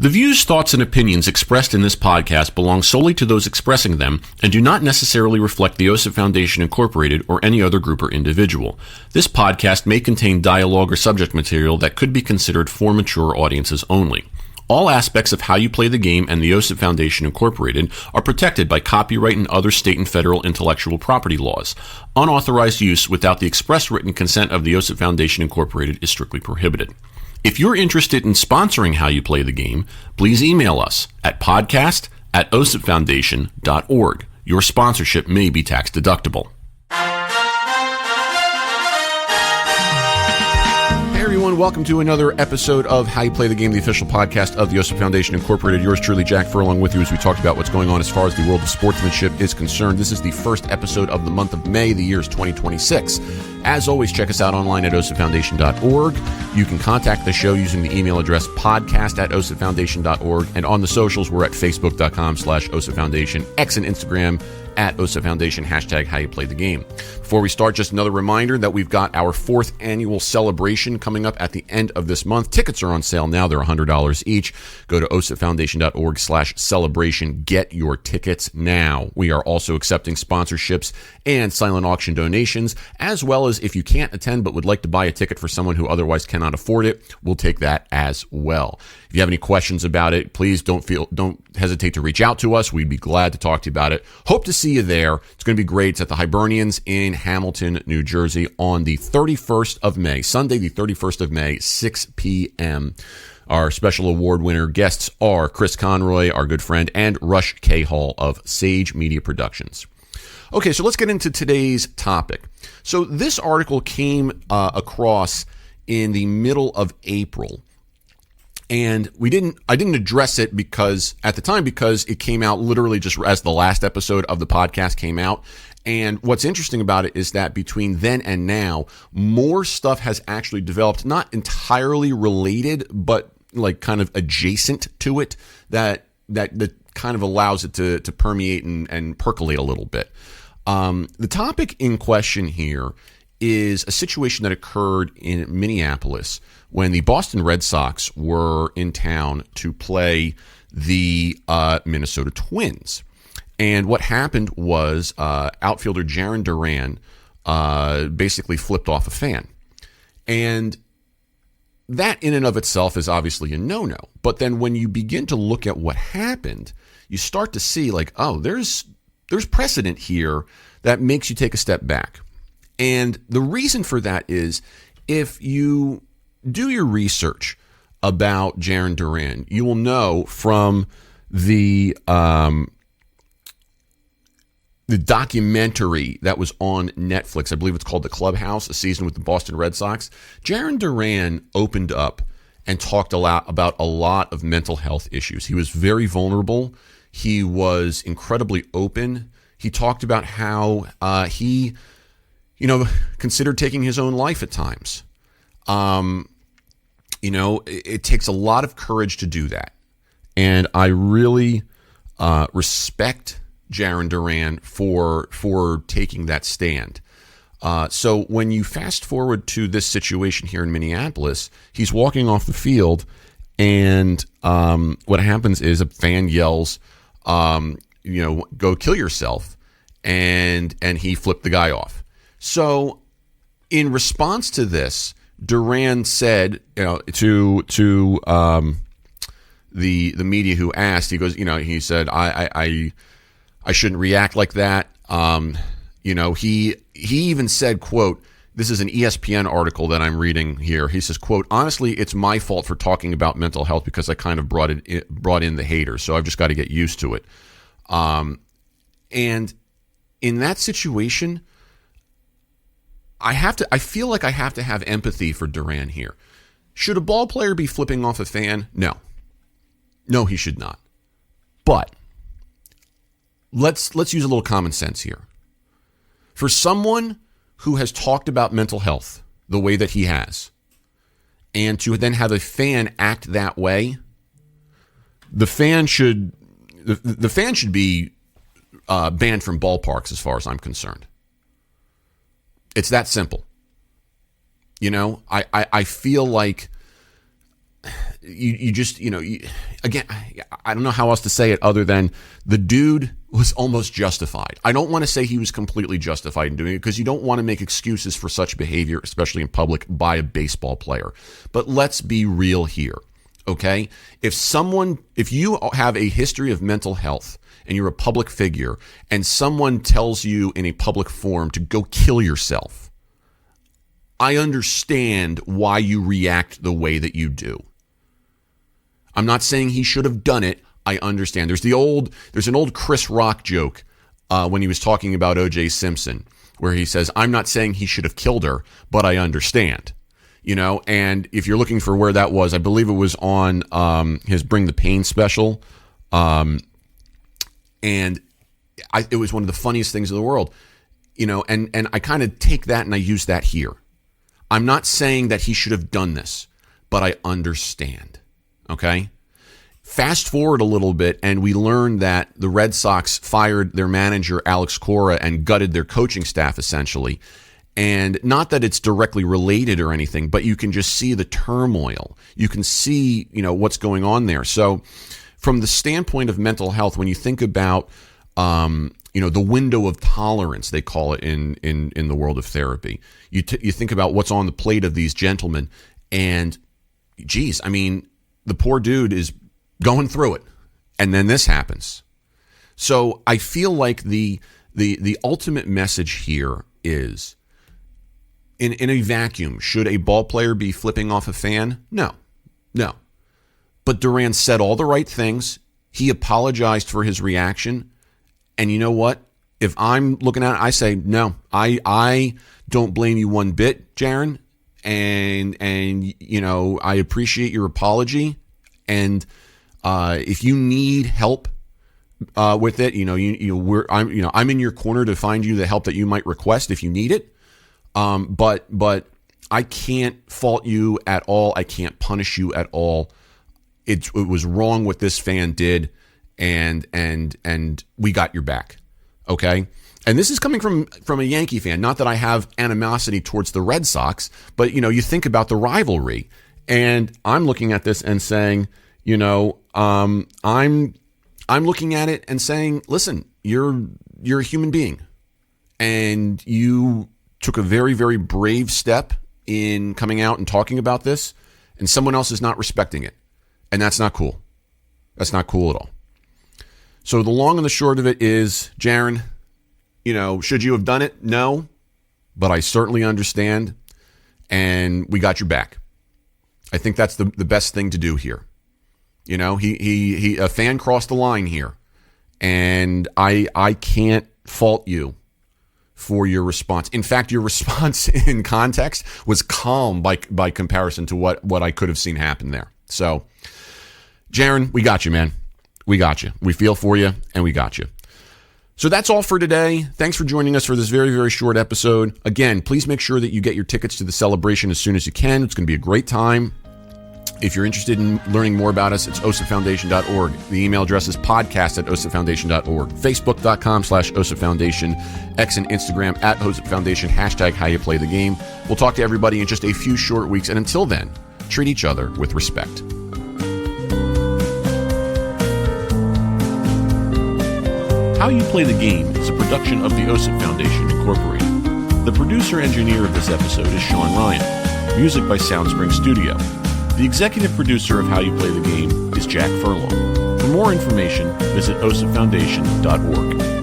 The views, thoughts, and opinions expressed in this podcast belong solely to those expressing them and do not necessarily reflect the OSIP Foundation Incorporated or any other group or individual. This podcast may contain dialogue or subject material that could be considered for mature audiences only. All aspects of How You Play the Game and the OSIP Foundation Incorporated are protected by copyright and other state and federal intellectual property laws. Unauthorized use without the express written consent of the OSIP Foundation Incorporated is strictly prohibited. If you're interested in sponsoring How You Play the Game, please email us at podcast@osipfoundation.org. Your sponsorship may be tax deductible. Hey everyone, welcome to another episode of How You Play the Game, the official podcast of the OSIP Foundation Incorporated. Yours truly, Jack Furlong, with you as we talked about what's going on as far as the world of sportsmanship is concerned. This is the first episode of the month of May, the year is 2026. As always, check us out online at osipfoundation.org. You can contact the show using the email address podcast@osipfoundation.org. And on the socials, we're at facebook.com/osipfoundation, X and Instagram at OSIP Foundation, hashtag How You Play the Game. Before we start, just another reminder that we've got our 4th annual celebration coming up at the end of this month. Tickets are on sale now. They're $100 each. Go to osipfoundation.org/celebration. Get your tickets now. We are also accepting sponsorships and silent auction donations, as well as if you can't attend but would like to buy a ticket for someone who otherwise cannot afford it, we'll take that as well. If you have any questions about it, please don't hesitate to reach out to us. We'd be glad to talk to you about it. Hope to see you there. It's going to be great. It's at the Hibernians in Hamilton, New Jersey on the 31st of May, Sunday, the 31st of May, 6 p.m. Our special award winner guests are Chris Conroy, our good friend, and Rush K. Hall of Sage Media Productions. Okay, so let's get into today's topic. So this article came across in the middle of April. And I didn't address it because it came out literally just as the last episode of the podcast came out. And what's interesting about it is that between then and now, more stuff has actually developed, not entirely related, but like kind of adjacent to it that kind of allows it to permeate and percolate a little bit. The topic in question here is a situation that occurred in Minneapolis when the Boston Red Sox were in town to play the Minnesota Twins. And what happened was outfielder Jarren Duran basically flipped off a fan. And that in and of itself is obviously a no-no. But then when you begin to look at what happened, you start to see like, oh, there's precedent here that makes you take a step back. And the reason for that is if you do your research about Jarren Duran, you will know from the documentary that was on Netflix, I believe it's called The Clubhouse, a season with the Boston Red Sox. Jarren Duran opened up and talked about a lot of mental health issues. He was very vulnerable. He was incredibly open. He talked about how he considered taking his own life at times. It takes a lot of courage to do that. And I really respect Jarren Duran for taking that stand. So when you fast forward to this situation here in Minneapolis, he's walking off the field, and what happens is a fan yells, go kill yourself, and he flipped the guy off. So in response to this, Duran said, to the media who asked, he goes, he said, I shouldn't react like that. He even said, quote, this is an ESPN article that I'm reading here. He says, quote, honestly, it's my fault for talking about mental health because I kind of brought in the haters. So I've just got to get used to it. And in that situation, I feel like I have to have empathy for Duran here. Should a ball player be flipping off a fan? No, he should not. But let's use a little common sense here. For someone who has talked about mental health the way that he has, and to then have a fan act that way, the fan should be banned from ballparks as far as I'm concerned. It's that simple. I feel like you just, again, I don't know how else to say it other than the dude was almost justified. I don't want to say he was completely justified in doing it because you don't want to make excuses for such behavior, especially in public, by a baseball player. But let's be real here, okay? If you have a history of mental health and you're a public figure and someone tells you in a public forum to go kill yourself, I understand why you react the way that you do. I'm not saying he should have done it. I understand. There's an old Chris Rock joke when he was talking about O.J. Simpson, where he says, "I'm not saying he should have killed her, but I understand." And if you're looking for where that was, I believe it was on his Bring the Pain special, and it was one of the funniest things in the world, and I kind of take that and I use that here. I'm not saying that he should have done this, but I understand. Okay? Fast forward a little bit, and we learned that the Red Sox fired their manager, Alex Cora, and gutted their coaching staff, essentially. And not that it's directly related or anything, but you can just see the turmoil. You can see, what's going on there. So from the standpoint of mental health, when you think about, the window of tolerance, they call it in the world of therapy, you think about what's on the plate of these gentlemen, and geez, I mean, the poor dude is going through it, and then this happens. So I feel like the ultimate message here is, in a vacuum, should a ball player be flipping off a fan? No. But Duran said all the right things. He apologized for his reaction, and you know what? If I'm looking at it, I say no. I don't blame you one bit, Jaron. And I appreciate your apology, and if you need help with it, I'm in your corner to find you the help that you might request if you need it. But I can't fault you at all. I can't punish you at all. It was wrong what this fan did, and we got your back, okay? And this is coming from a Yankee fan. Not that I have animosity towards the Red Sox, but you think about the rivalry, and I'm looking at this and saying, I'm looking at it and saying, listen, you're a human being, and you took a very, very brave step in coming out and talking about this, and someone else is not respecting it, and that's not cool. That's not cool at all. So the long and the short of it is, Jaron, should you have done it? No, but I certainly understand, and we got your back. I think that's the best thing to do here. He a fan crossed the line here, and I can't fault you for your response. In fact, your response in context was calm by comparison to what I could have seen happen there. So, Jaron, we got you, man. We got you. We feel for you, and we got you. So that's all for today. Thanks for joining us for this very, very short episode. Again, please make sure that you get your tickets to the celebration as soon as you can. It's going to be a great time. If you're interested in learning more about us, it's osipfoundation.org. The email address is podcast@osipfoundation.org. Facebook.com/osipfoundation. X and Instagram @osipfoundation. #HowYouPlayTheGame. We'll talk to everybody in just a few short weeks. And until then, treat each other with respect. How You Play the Game is a production of the OSIP Foundation, Incorporated. The producer-engineer of this episode is Sean Ryan. Music by Soundspring Studio. The executive producer of How You Play the Game is Jack Furlong. For more information, visit osipfoundation.org.